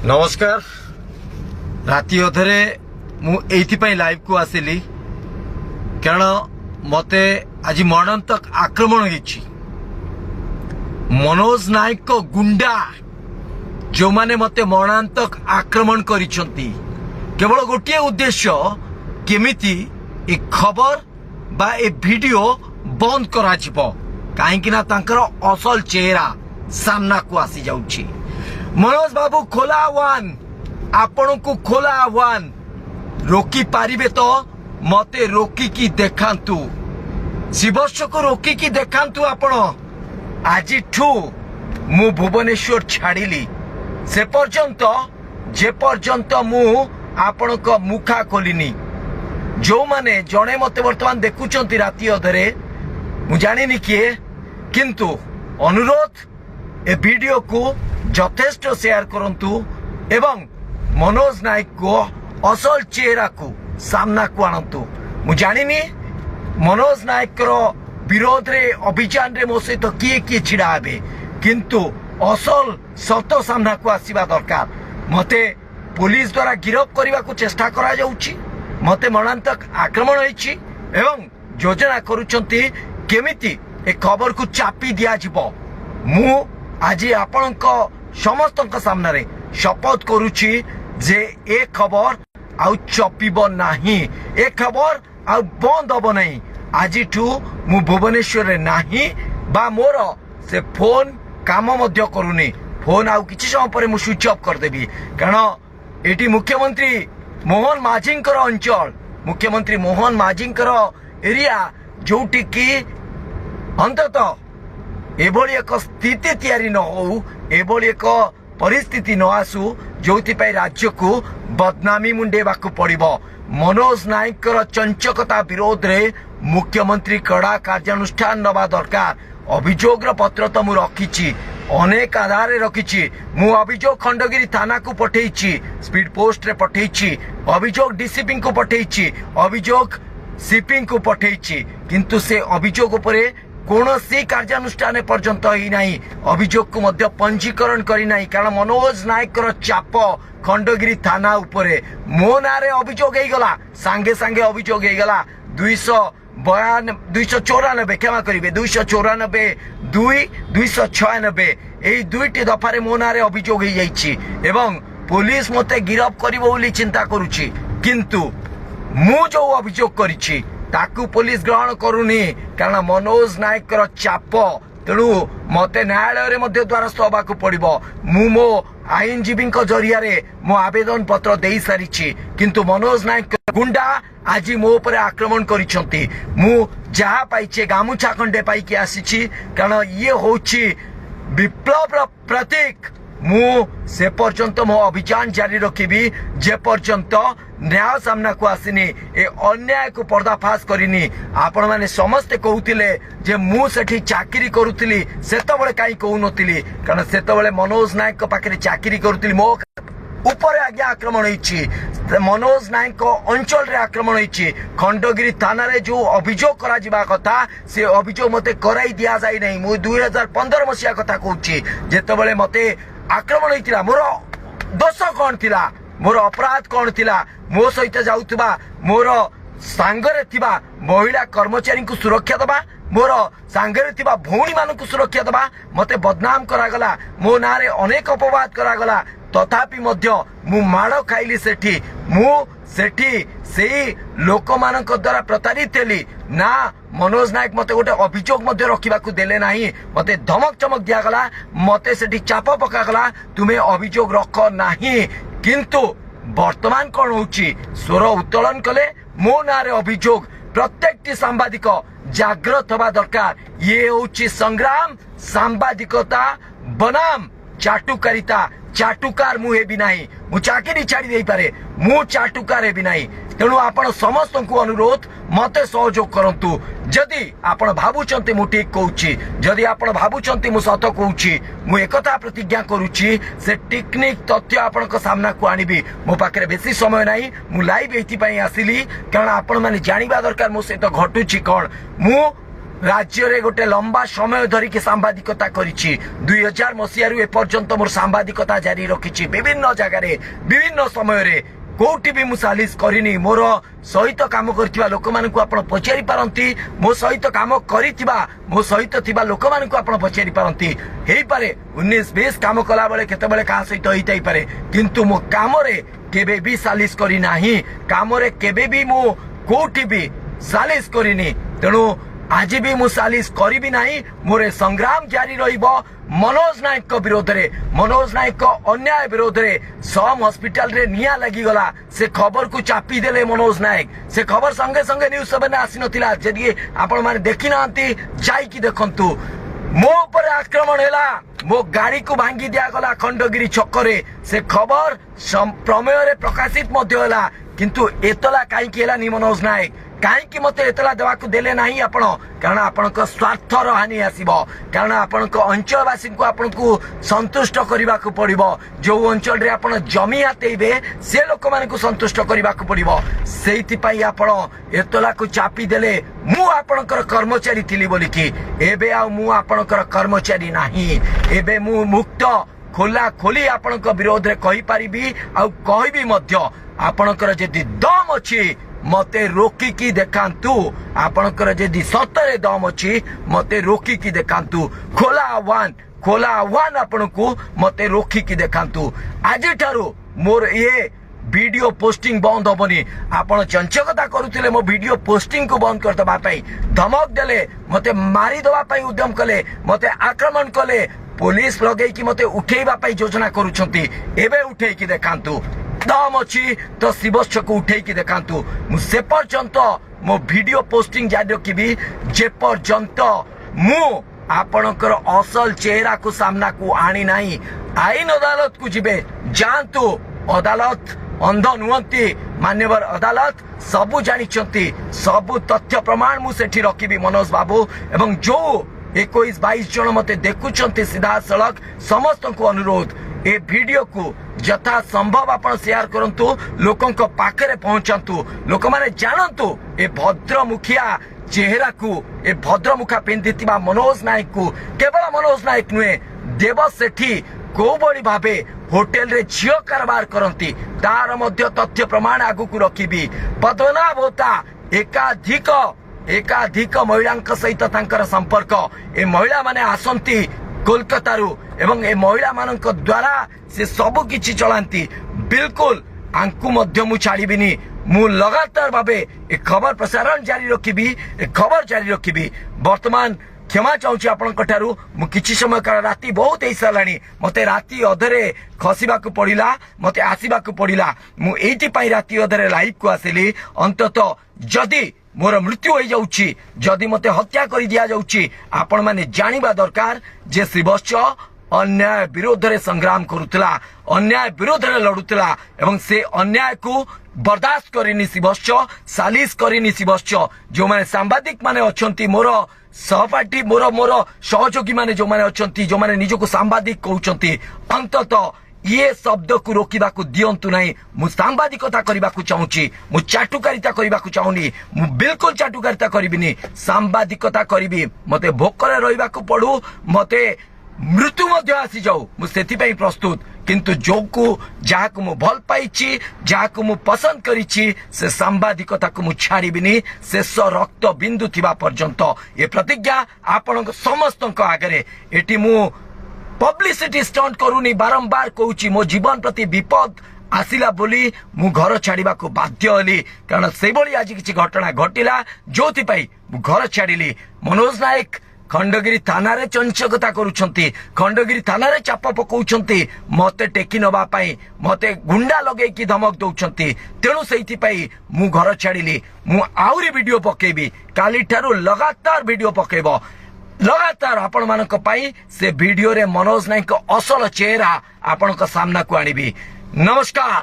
नमस्कार। राति अधरे मुझे लाइव को आसिली कारण मते आज मरणांतक आक्रमण होइछि। मनोज नायक को गुंडा जो माने मते मरणांतक आक्रमण करिसंती केवल गोटे उद्देश्य केमिति ए खबर बा ए वीडियो बंद करा जिवो काहेकि ना तांकर असल चेहरा सामना को आसी जाउछि। मनोज बाबू खोला आह्वान, आपण को खोला आह्वान, रोकी पारिबे तो मते रोकी की देखांतु, शिवस्व को रोकी की देखांतु। आपण आज मु भुवनेश्वर छाड़िली से पर्यंत जे पर्यंत मु आपण को मुखा खोलिनी। जो माने जणे मते वर्तमान देखुचंती राति अधरे मु जानिनी किए, किंतु अनुरोध ए वीडियो को यथेष्ट शेयर करंतु एवं मनोज नायक को असल चेहरा को सामना को आणंतु। मु जानिनी मनोज नायक रो विरोध रे अभियान रे मो सहित किए किए छिड़ा हेबे, किंतु असल सत सामना को आसीबा दरकार। मते पुलिस द्वारा गिरफ्त करने को चेष्टा करा जाउछि, मते मरणांतक आक्रमण होइछि एवं योजना करूछंती केमिति ए खबर को चापी दिया जिवो। मु आज आपणक समस्त सामने शपथ करुछि जे ए खबर आउ चपिबो नाही, ए खबर आउ बंद हबो नाही। आज मु भुवनेश्वर रे नाही बा मोर से फोन काम मध्य करूनी, फोन आउ किछि समय पर मु स्विच ऑफ कर देबी कारण एटी मुख्यमंत्री मोहन माझींकर अंचल, मुख्यमंत्री मोहन माझींकर एरिया जोटी की अंततः एभली एक स्थिति तैयारी न हो, एभली एक परिस्थिति न आसू जो राज्य को बदनामी मुंडेबाकू पड़िबो। मनोज नायक चंचकता विरोध रे मुख्यमंत्री कड़ा कार्यानुष्ठान नवा दरकार। अभियोग पत्र तो मु रखिछि, अनेक आधार रखिछि। मु अभियोग खंडगिरी थाना को पठेइछि, स्पीड पोस्ट रे पठेइछि, अभियोग डीसीपी को पठेइछि, अभियोग सीपी को पठेइछि, किंतु से अभियोग उपरे कौनसी कार्यानुष्ठान पर्यंत ही नहीं। अभियोग को मध्य पंजीकरण करी नहीं कारण मनोज नायक चाप खंडगिरी थाना उपरे मो नारे अभियोग हो गला, सांगे सांगे अभियोग हो गला। 294 क्षमा करेंगे 294 296 यही दुईटी दफारे मो नारे अभियोग हो जाइछि एवं पुलिस मते गिरफ्त करिवो बोली चिंता करुछि, किंतु मु जो अभियोग करिछि ताकू पुलिस ग्रहण करूनी कारण मनोज नायक चाप। तेणु मते न्यायालय रे मध्य द्वारस्थ होबाकू पड़िबो। मु मो आईनजीवी जरिया रे मो आवेदन पत्र दे सारिछि, किंतु मनोज नायक गुंडा आज मो ऊपर आक्रमण करिसंती। मु जहा पाइछे गामुछा खंडे पाइकी आसीछि कारण ये होछि विप्लव प्रतीक। मु से पर्यंत मो अभियान जारी रखिबी जे पर्यंत न्याय सामना को आसिनी, ए अन्याय को पर्दाफाश करिनी। आपण माने समस्ते कहउतिले जे मु सेठी चाकरी करूतिली, सेतबेले काई कहउ नतिली कारण सेतबेले मनोज नायक को पाखरे चाकरी करूतिली। मो ऊपर आज्ञा आक्रमण होइछि, मनोज नायक को अंचल रे आक्रमण होइछि। खंडगिरी थाना रे जो अभियोग करा जिबा कथा से अभियोग मते कराई दिया जाई नहीं। मु 2015 मसिया कथा कहउछि जेतबेले मते आक्रमण होइतिला, मोर दोष कौन थिला, मोर अपराध कौन थिला, मो सहित जाउथबा मोर सांगरे थिबा महिला कर्मचारी को सुरक्षा दबा, मोर सांगरे थिबा भौणी मान को सुरक्षा दबा, मते बदनाम करागला, मो नारे अनेक अपवाद करागला, तथापि मध्य मु माड़ खाइली सेठी। मु सेठी सेही लोक मानक द्वारा प्रतारित हेली ना। मनोज नायक मते गोटे अभियोग मध्य रखा देले नाही, मते धमक चमक दियागला, मते सेठी चाप पकागला तुम्हें अभियोग रख नाही। किंतु वर्तमान कौन होची स्वर उत्तोलन कले मो नारे अभियोग। प्रत्येक सांबादिक जागृत हवा दरकार। ये होची संग्राम सांबादिकता बनाम चाटुकारिता। चाटुकार मु हेबी नाही, मु चाकरी छाड़ी दे पारे, मु चाटुकार हेबी नाही। तेणु आपण समस्त को अनुरोध मते सहयोग करंतु। जदि आपण भाबुचंती मु ठीक कहूची, जदि आपण भाबुचंती मु सत कहूची, मु एकथा प्रतिज्ञा करूची से टेक्निक तथ्य आपण को सामना को आनिबी। मो पाखरे बेसी समय नाही, मु लाइव एथि पई आसिली कारण आपण माने जानिबा दरकार मो से तो घटुची कोन। मु राज्य रे गोटे लंबा समय धरिकी सांबादिकता करिछि 2000 मसीहारू एपर्यंत मोर सांबादिकता जारी रखिछि विभिन्न जगह विभिन्न समय रे कोठी भी मु सालिस करिनी मोर सहित काम करथिबा लोक मानकु आपण पचारि पारंती मो सहित काम करिथिबा मो सहित थिबा लोक मानकु आपण पचारि पारंती हेई पारे 19-20 काम कला बेले केते बेले का सहित होइतै पारे किंतु मो काम रे केबे भी सालिस करी नाही काम रे केबे भी मु कोठी भी सालिस करिनी तेणु आज भी मु सालिस करी नाही मोरे संग्राम जारी रहिबो मनोज नायक को विरोध रे मनोज नायक को अन्याय विरोध रे सम हॉस्पिटल रे निया लगी गला से खबर को चापी देले मनोज नायक से खबर संगे संगे न्यूज 7 आसी नथिला जदि आपण माने देखि नांती जाई कि देखंतु मो ऊपर आक्रमण हैला मो गाड़ी को भांगी दिया गला खंडगिरी छकरे से खबर प्रमेय रे प्रकाशित मध्य हैला किंतु एतला काई केला नि मनोज नायक कहीं मते एतला देवा को देले नहीं आपण कारण आपण को स्वार्थर हानि आसीबो कारण आपण को अंचलवासी को आपण को संतुष्ट करबा को पड़िबो जो अंचल रे आपण जमी हातेबे से लोक मान को संतुष्ट करबा को पड़िबो सेति पई आपण एतला को चापी देले मु आपण कर कर्मचारी थिली बोली कि एबे आ मु आपण कर कर्मचारी नाही एबे मु मुक्त खोला खोली आपण को विरोध रे कहि परिबी आ कहबी मध्य आपण कर जदी दम अछि मते रोकिकी देखांतु आपणकर जदि सतरे दम अछि मते रोकिकी देखांतु खोला आह्वान आपनकु मते रोकिकी देखांतु आज ठारू मोर ये वीडियो पोस्टिंग बंद होबनी आपण चंचकता करूथिले मो वीडियो पोस्टिंग को बंद कर दबा पई धमक देले मते मारी दबा पई उद्यम कले मते आक्रमण कले पुलिस लगेई कि मते उठेइबा पई योजना करूछंती एबे उठेई कि देखांतु दम अच्छी तो शिवस्व को उठे कि देखांतु से पर्यंत मो वीडियो पोस्टिंग जारी रखी जे पर्यंत मु आपणकर असल चेहरा को सामना को आनी नहीं आईन अदालत को जीवे जानतु अदालत अंध नुहंती मान्यवर अदालत सबु जानिछंती सबु तथ्य प्रमाण मु सेठी रखिबी मनोज बाबू एवं जो 21-22 जन मते देखुछंती सीधा सड़क समस्त को अनुरोध ए वीडियो को यथा संभव आपण शेयर करंतु लोकन को पाखरे पहुंचंतु लोक माने जानंतु ए भद्रमुखिया चेहरा को ए भद्रमुखा पिंधितिबा मनोज नायक को केवल मनोज नायक नुए देव सेठी को बड़ी भाबे होटल रे झियो कारबार करंती तार मध्य तथ्य प्रमाण आगु को रखिबी पद्मनाभ होता एकाधिक महिला सहित तांकर संपर्क ए महिला माने आसंती कोलकाता रू एवं ए महिला मानक द्वारा से सब किछि चलांती बिल्कुल आंकु मध्य मु छाड़ीबिनी मु लगातार भाबे ए खबर प्रसारण जारी रखिबी ए खबर जारी रखिबी वर्तमान क्षमा चाहूची आपण कठारू मु किछि समय काल राती बहुत ही सालानी मते राती अधरे खसिबा को पड़िला मते आसीबा को पड़िला मु एठी पई राती अधरे लाइव को आसिली अंततः जदी मोर मृत्यु हो जाउची जदि मते हत्या कर दिया जाउची आपण माने जानिबा दरकार जे शिवस्व अन्याय विरोध रे संग्राम करुतला अन्याय विरोध रे लडुतला एवं से अन्याय को बर्दाश्त करिनी शिवस्व सालिस करिनी शिवस्व जो माने सांबादिक माने अछंती मोर सहपाठी मोर सहयोगी माने जो माने अछंती जो माने निजको सांबादिक कहउचंती अंततः ये शब्द को रोकिबा को दियंतु नहीं मु सांबादिकता करिबा को चाहूची मु चाटुकारिता करिबा को चाहूनी मु बिल्कुल चाटुकारिता करिबिनी सांबादिकता करिबी मते भोकरे रहिबा को पड़ू मते मृत्यु मध्य आसी जाऊ मु सेति पई प्रस्तुत किंतु जो को जहा को मु भल पाइची जहा को मु पसंद करिची से सांबादिकता को मु छाड़ीबिनी शेष रक्त बिंदु थिबा पर्यंत ये प्रतिज्ञा आपण समस्त आगे एटी मु पब्लिसिटी स्टंट करूनी बारंबार कहूची मो जीवन प्रति विपद आसिला बोली मु घर छाड़ीबा को बाध्य हली कारण से बोली आज किछि घटना घटिला जोथि पई मु घर छाड़िली मनोज नायक खंडगिरी थाना रे चंचकता करूछंती खंडगिरी थाना रे चाप पकाउछंती मते टेकी नबा पई मते गुंडा लगे की धमक दउछंती तेणु सेति पई मु घर छाड़िली मु आउरी वीडियो पकेबी काली ठारू लगातार वीडियो पकेबो लगातार आपण मानक पाई से वीडियो रे मनोज नायक असल चेहरा आपण सामना को आनिबी नमस्कार।